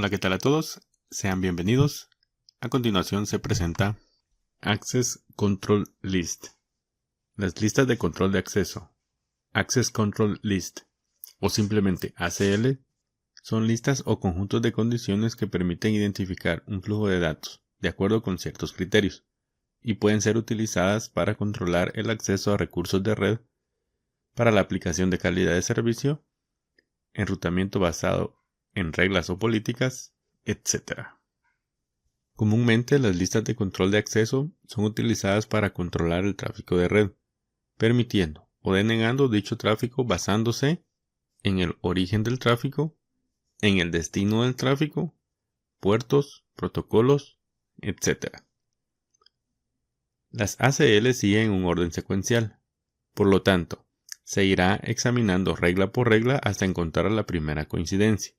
Hola, ¿qué tal a todos? Sean bienvenidos. A continuación se presenta Access Control List. Las listas de control de acceso, Access Control List, o simplemente ACL, son listas o conjuntos de condiciones que permiten identificar un flujo de datos de acuerdo con ciertos criterios y pueden ser utilizadas para controlar el acceso a recursos de red, para la aplicación de calidad de servicio, enrutamiento basado en reglas o políticas, etc. Comúnmente las listas de control de acceso son utilizadas para controlar el tráfico de red, permitiendo o denegando dicho tráfico basándose en el origen del tráfico, en el destino del tráfico, puertos, protocolos, etc. Las ACL siguen un orden secuencial, por lo tanto, se irá examinando regla por regla hasta encontrar la primera coincidencia.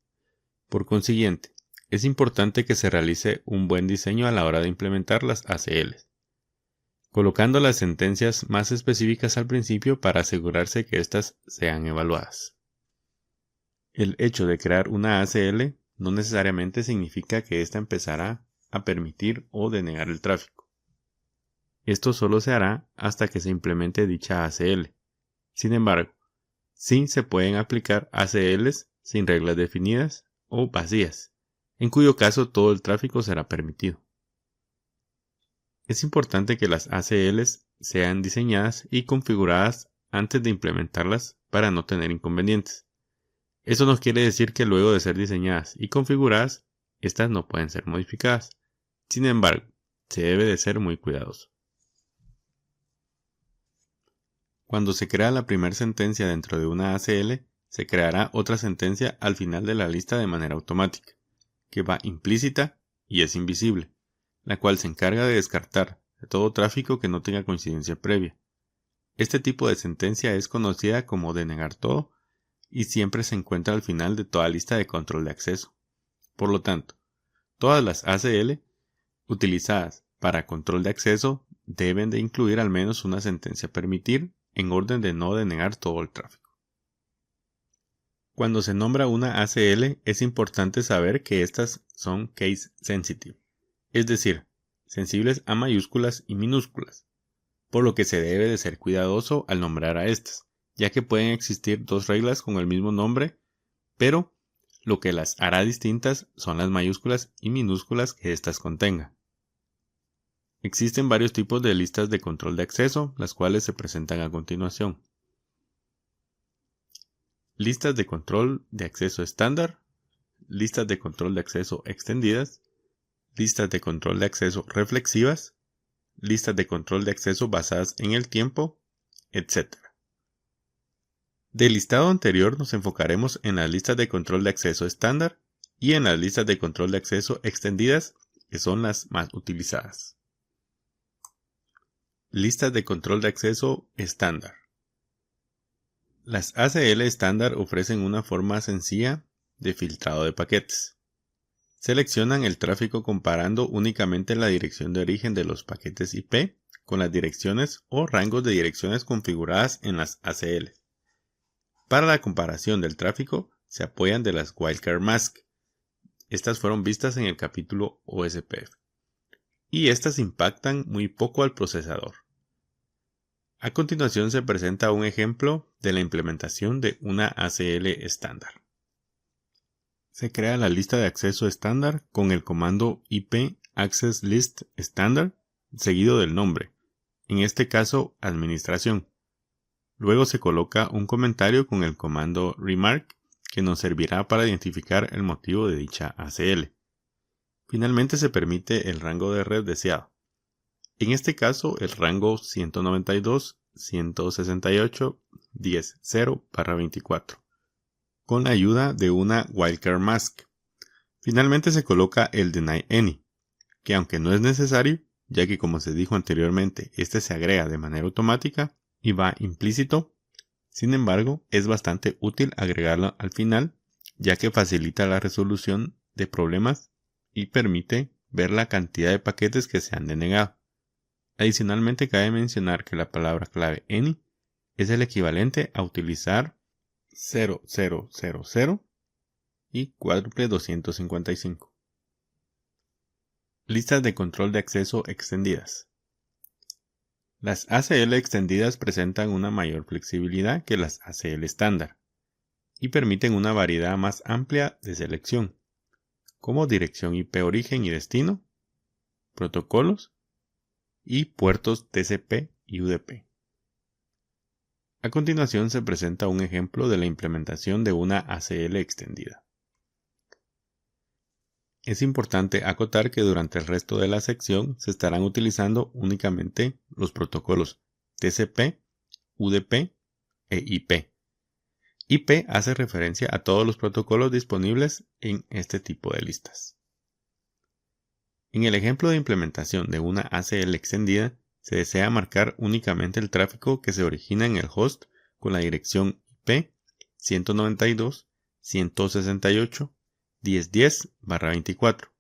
Por consiguiente, es importante que se realice un buen diseño a la hora de implementar las ACL, colocando las sentencias más específicas al principio para asegurarse que éstas sean evaluadas. El hecho de crear una ACL no necesariamente significa que ésta empezará a permitir o denegar el tráfico. Esto solo se hará hasta que se implemente dicha ACL. Sin embargo, sí se pueden aplicar ACLs sin reglas definidas o vacías, en cuyo caso todo el tráfico será permitido. Es importante que las ACLs sean diseñadas y configuradas antes de implementarlas para no tener inconvenientes. Eso no quiere decir que luego de ser diseñadas y configuradas, estas no pueden ser modificadas. Sin embargo, se debe de ser muy cuidadoso. Cuando se crea la primera sentencia dentro de una ACL, se creará otra sentencia al final de la lista de manera automática, que va implícita y es invisible, la cual se encarga de descartar de todo tráfico que no tenga coincidencia previa. Este tipo de sentencia es conocida como denegar todo y siempre se encuentra al final de toda lista de control de acceso. Por lo tanto, todas las ACL utilizadas para control de acceso deben de incluir al menos una sentencia permitir en orden de no denegar todo el tráfico. Cuando se nombra una ACL es importante saber que estas son case sensitive, es decir, sensibles a mayúsculas y minúsculas, por lo que se debe de ser cuidadoso al nombrar a estas, ya que pueden existir dos reglas con el mismo nombre, pero lo que las hará distintas son las mayúsculas y minúsculas que éstas contengan. Existen varios tipos de listas de control de acceso, las cuales se presentan a continuación. Listas de control de acceso estándar, listas de control de acceso extendidas, listas de control de acceso reflexivas, listas de control de acceso basadas en el tiempo, etc. Del listado anterior nos enfocaremos en las listas de control de acceso estándar y en las listas de control de acceso extendidas, que son las más utilizadas. Listas de control de acceso estándar. Las ACL estándar ofrecen una forma sencilla de filtrado de paquetes. Seleccionan el tráfico comparando únicamente la dirección de origen de los paquetes IP con las direcciones o rangos de direcciones configuradas en las ACL. Para la comparación del tráfico se apoyan de las Wildcard Mask. Estas fueron vistas en el capítulo OSPF. Y estas impactan muy poco al procesador. A continuación se presenta un ejemplo de la implementación de una ACL estándar. Se crea la lista de acceso estándar con el comando IP Access List Standard seguido del nombre, en este caso administración. Luego se coloca un comentario con el comando remark que nos servirá para identificar el motivo de dicha ACL. Finalmente se permite el rango de red deseado. En este caso el rango 192.168.10.0/24, con la ayuda de una Wildcard Mask. Finalmente se coloca el Deny Any, que aunque no es necesario, ya que como se dijo anteriormente, este se agrega de manera automática y va implícito, sin embargo es bastante útil agregarlo al final, ya que facilita la resolución de problemas y permite ver la cantidad de paquetes que se han denegado. Adicionalmente cabe mencionar que la palabra clave any es el equivalente a utilizar 0000 y cuádruple 255. Listas de control de acceso extendidas. Las ACL extendidas presentan una mayor flexibilidad que las ACL estándar y permiten una variedad más amplia de selección, como dirección IP origen y destino, protocolos y puertos TCP y UDP. A continuación se presenta un ejemplo de la implementación de una ACL extendida. Es importante acotar que durante el resto de la sección se estarán utilizando únicamente los protocolos TCP, UDP e IP. IP hace referencia a todos los protocolos disponibles en este tipo de listas. En el ejemplo de implementación de una ACL extendida, se desea marcar únicamente el tráfico que se origina en el host con la dirección IP 192.168.10.10/24,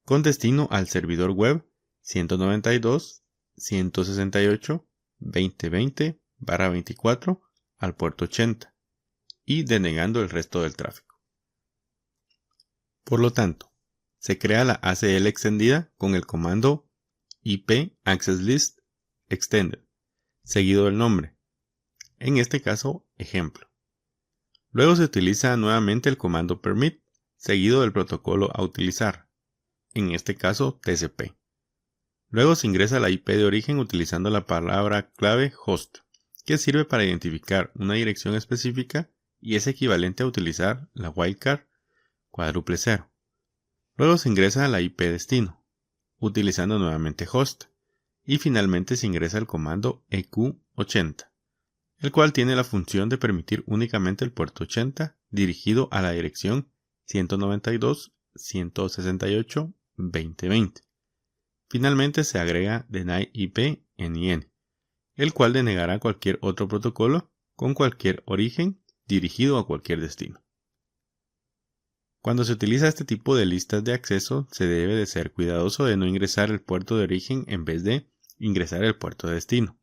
con destino al servidor web 192.168.20.20/24 al puerto 80 y denegando el resto del tráfico. Por lo tanto, se crea la ACL extendida con el comando IP Access List Extended, seguido del nombre. En este caso, ejemplo. Luego se utiliza nuevamente el comando permit, seguido del protocolo a utilizar, en este caso TCP. Luego se ingresa la IP de origen utilizando la palabra clave host, que sirve para identificar una dirección específica y es equivalente a utilizar la wildcard cuádruple 0. Luego se ingresa la IP destino, utilizando nuevamente host, y finalmente se ingresa el comando EQ80, el cual tiene la función de permitir únicamente el puerto 80 dirigido a la dirección 192.168.20.20. Finalmente se agrega deny IP NIN, el cual denegará cualquier otro protocolo con cualquier origen dirigido a cualquier destino. Cuando se utiliza este tipo de listas de acceso, se debe de ser cuidadoso de no ingresar el puerto de origen en vez de ingresar el puerto de destino,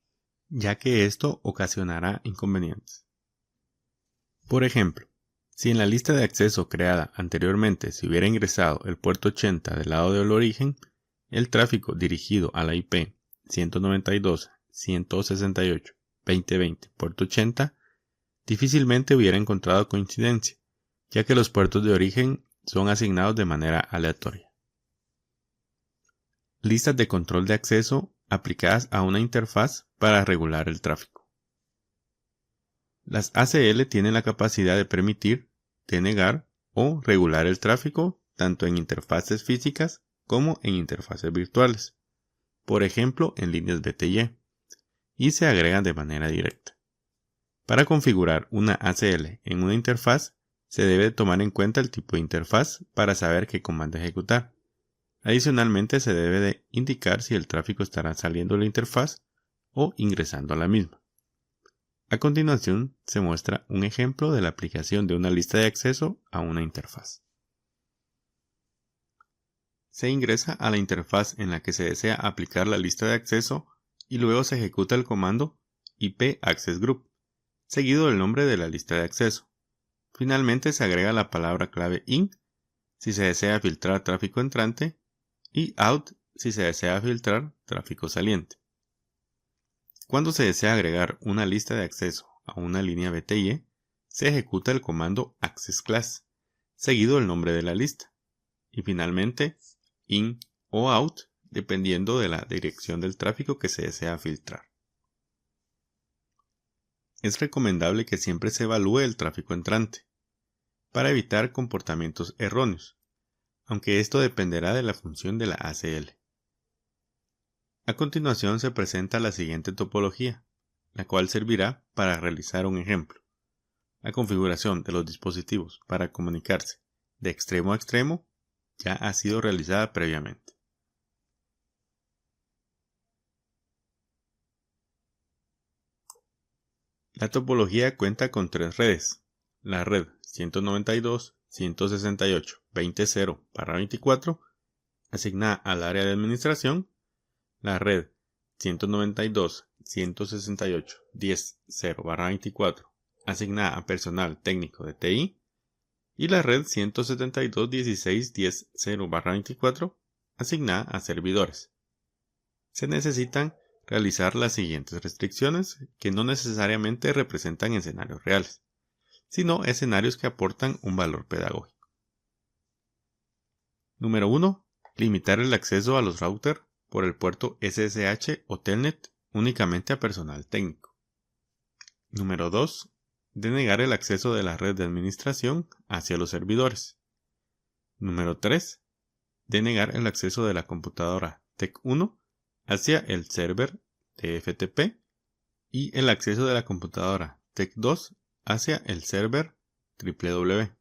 ya que esto ocasionará inconvenientes. Por ejemplo, si en la lista de acceso creada anteriormente se hubiera ingresado el puerto 80 del lado del origen, el tráfico dirigido a la IP 192.168.20.20 puerto 80 difícilmente hubiera encontrado coincidencia, ya que los puertos de origen son asignados de manera aleatoria. Listas de control de acceso aplicadas a una interfaz para regular el tráfico. Las ACL tienen la capacidad de permitir, denegar o regular el tráfico tanto en interfaces físicas como en interfaces virtuales, por ejemplo en líneas BTY, y se agregan de manera directa. Para configurar una ACL en una interfaz, se debe tomar en cuenta el tipo de interfaz para saber qué comando ejecutar. Adicionalmente, se debe de indicar si el tráfico estará saliendo de la interfaz o ingresando a la misma. A continuación, se muestra un ejemplo de la aplicación de una lista de acceso a una interfaz. Se ingresa a la interfaz en la que se desea aplicar la lista de acceso y luego se ejecuta el comando IP Access Group, seguido del nombre de la lista de acceso. Finalmente se agrega la palabra clave IN si se desea filtrar tráfico entrante y OUT si se desea filtrar tráfico saliente. Cuando se desea agregar una lista de acceso a una línea BTY, se ejecuta el comando Access Class, seguido del nombre de la lista, y finalmente IN o OUT dependiendo de la dirección del tráfico que se desea filtrar. Es recomendable que siempre se evalúe el tráfico entrante, para evitar comportamientos erróneos, aunque esto dependerá de la función de la ACL. A continuación se presenta la siguiente topología, la cual servirá para realizar un ejemplo. La configuración de los dispositivos para comunicarse de extremo a extremo ya ha sido realizada previamente. La topología cuenta con tres redes. La red 192.168.20.0/24 asignada al área de administración, la red 192.168.10.0/24 asignada a personal técnico de TI y la red 172.16.10.0/24 asignada a servidores. Se necesitan realizar las siguientes restricciones que no necesariamente representan escenarios reales, sino escenarios que aportan un valor pedagógico. Número 1. Limitar el acceso a los routers por el puerto SSH o Telnet únicamente a personal técnico. Número 2. Denegar el acceso de la red de administración hacia los servidores. Número 3. Denegar el acceso de la computadora TEC1 hacia el server TFTP y el acceso de la computadora TEC2 hacia el server www.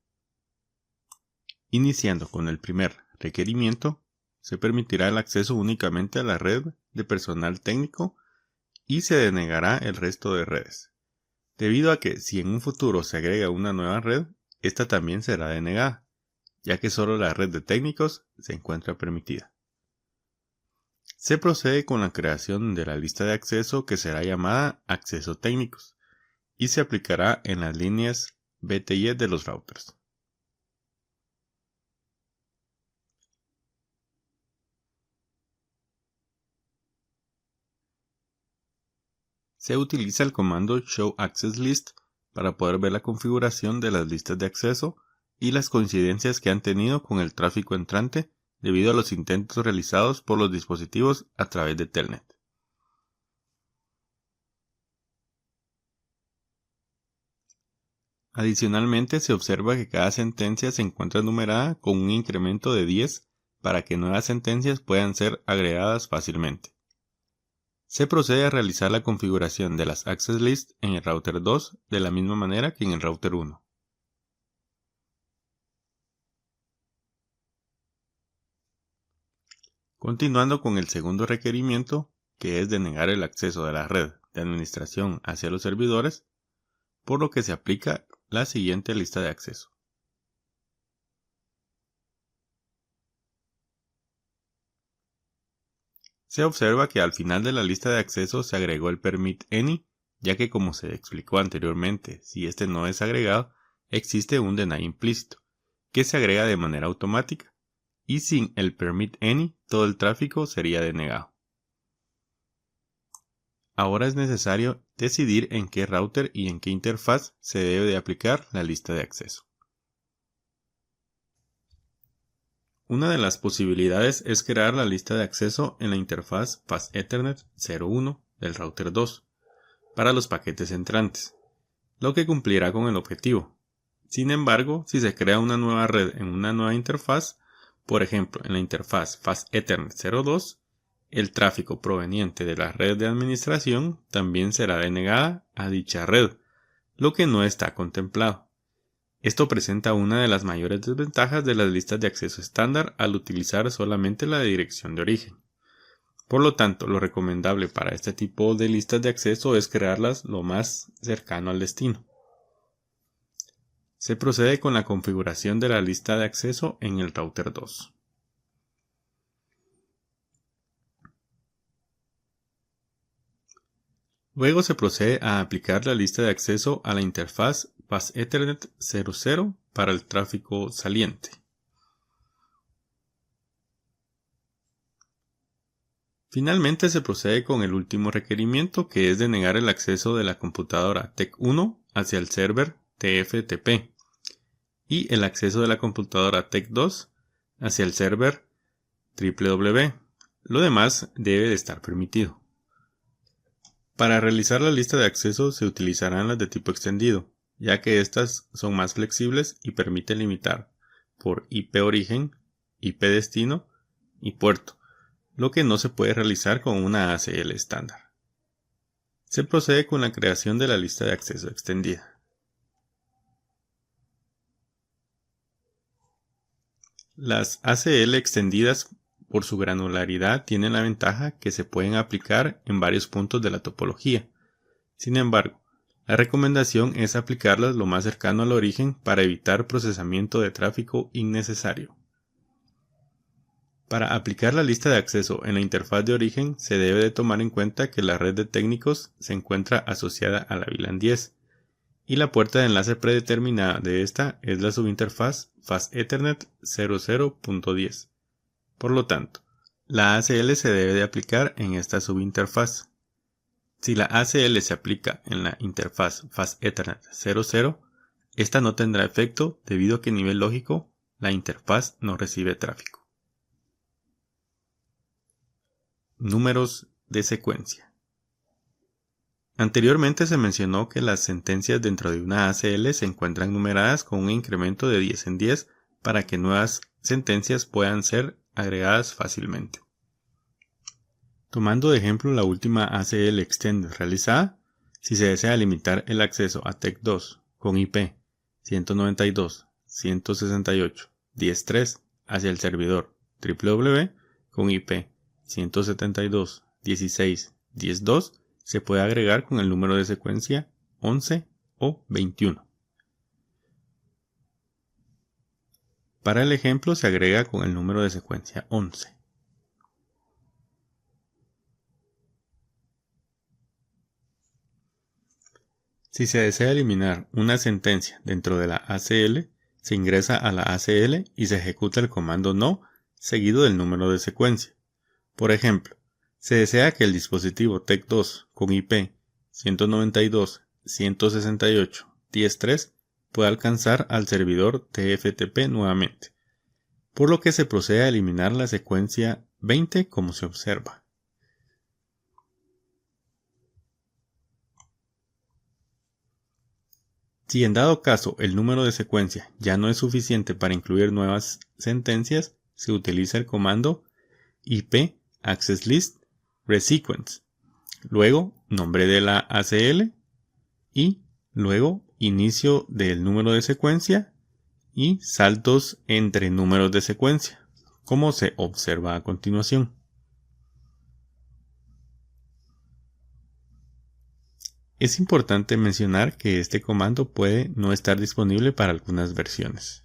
Iniciando con el primer requerimiento, se permitirá el acceso únicamente a la red de personal técnico y se denegará el resto de redes, debido a que si en un futuro se agrega una nueva red, esta también será denegada, ya que solo la red de técnicos se encuentra permitida. Se procede con la creación de la lista de acceso que será llamada acceso técnicos y se aplicará en las líneas BTY de los routers. Se utiliza el comando showAccessList para poder ver la configuración de las listas de acceso y las coincidencias que han tenido con el tráfico entrante debido a los intentos realizados por los dispositivos a través de Telnet. Adicionalmente, se observa que cada sentencia se encuentra numerada con un incremento de 10 para que nuevas sentencias puedan ser agregadas fácilmente. Se procede a realizar la configuración de las access list en el router 2 de la misma manera que en el router 1. Continuando con el segundo requerimiento, que es denegar el acceso de la red de administración hacia los servidores, por lo que se aplica la siguiente lista de acceso. Se observa que al final de la lista de acceso se agregó el permit any, ya que como se explicó anteriormente, si este no es agregado, existe un deny implícito, que se agrega de manera automática, y sin el permit any, todo el tráfico sería denegado. Ahora es necesario decidir en qué router y en qué interfaz se debe de aplicar la lista de acceso. Una de las posibilidades es crear la lista de acceso en la interfaz Fast Ethernet 01 del router 2 para los paquetes entrantes, lo que cumplirá con el objetivo. Sin embargo, si se crea una nueva red en una nueva interfaz, por ejemplo en la interfaz Fast Ethernet 02, el tráfico proveniente de la red de administración también será denegada a dicha red, lo que no está contemplado. Esto presenta una de las mayores desventajas de las listas de acceso estándar al utilizar solamente la dirección de origen. Por lo tanto, lo recomendable para este tipo de listas de acceso es crearlas lo más cercano al destino. Se procede con la configuración de la lista de acceso en el router 2. Luego se procede a aplicar la lista de acceso a la interfaz Fast Ethernet 00 para el tráfico saliente. Finalmente se procede con el último requerimiento, que es denegar el acceso de la computadora TEC1 hacia el server TFTP y el acceso de la computadora TEC2 hacia el server www. Lo demás debe de estar permitido. Para realizar la lista de acceso se utilizarán las de tipo extendido, ya que estas son más flexibles y permiten limitar por IP origen, IP destino y puerto, lo que no se puede realizar con una ACL estándar. Se procede con la creación de la lista de acceso extendida. Las ACL extendidas por su granularidad tienen la ventaja que se pueden aplicar en varios puntos de la topología. Sin embargo, la recomendación es aplicarlas lo más cercano al origen para evitar procesamiento de tráfico innecesario. Para aplicar la lista de acceso en la interfaz de origen se debe de tomar en cuenta que la red de técnicos se encuentra asociada a la VLAN 10 y la puerta de enlace predeterminada de esta es la subinterfaz Fast Ethernet 00.10. Por lo tanto, la ACL se debe de aplicar en esta subinterfaz. Si la ACL se aplica en la interfaz Fast Ethernet 00, esta no tendrá efecto debido a que a nivel lógico la interfaz no recibe tráfico. Números de secuencia. Anteriormente se mencionó que las sentencias dentro de una ACL se encuentran numeradas con un incremento de 10 en 10 para que nuevas sentencias puedan ser agregadas fácilmente. Tomando de ejemplo la última ACL Extended realizada, si se desea limitar el acceso a TEC2 con IP 192.168.10.3 hacia el servidor www con IP 172.16.10.2, se puede agregar con el número de secuencia 11 o 21. Para el ejemplo se agrega con el número de secuencia 11. Si se desea eliminar una sentencia dentro de la ACL, se ingresa a la ACL y se ejecuta el comando no seguido del número de secuencia. Por ejemplo, se desea que el dispositivo TEC2 con IP 192.168.10.3 pueda alcanzar al servidor TFTP nuevamente, por lo que se procede a eliminar la secuencia 20 como se observa. Si en dado caso el número de secuencia ya no es suficiente para incluir nuevas sentencias, se utiliza el comando IP Access List Resequence, luego nombre de la ACL y luego inicio del número de secuencia y saltos entre números de secuencia, como se observa a continuación. Es importante mencionar que este comando puede no estar disponible para algunas versiones.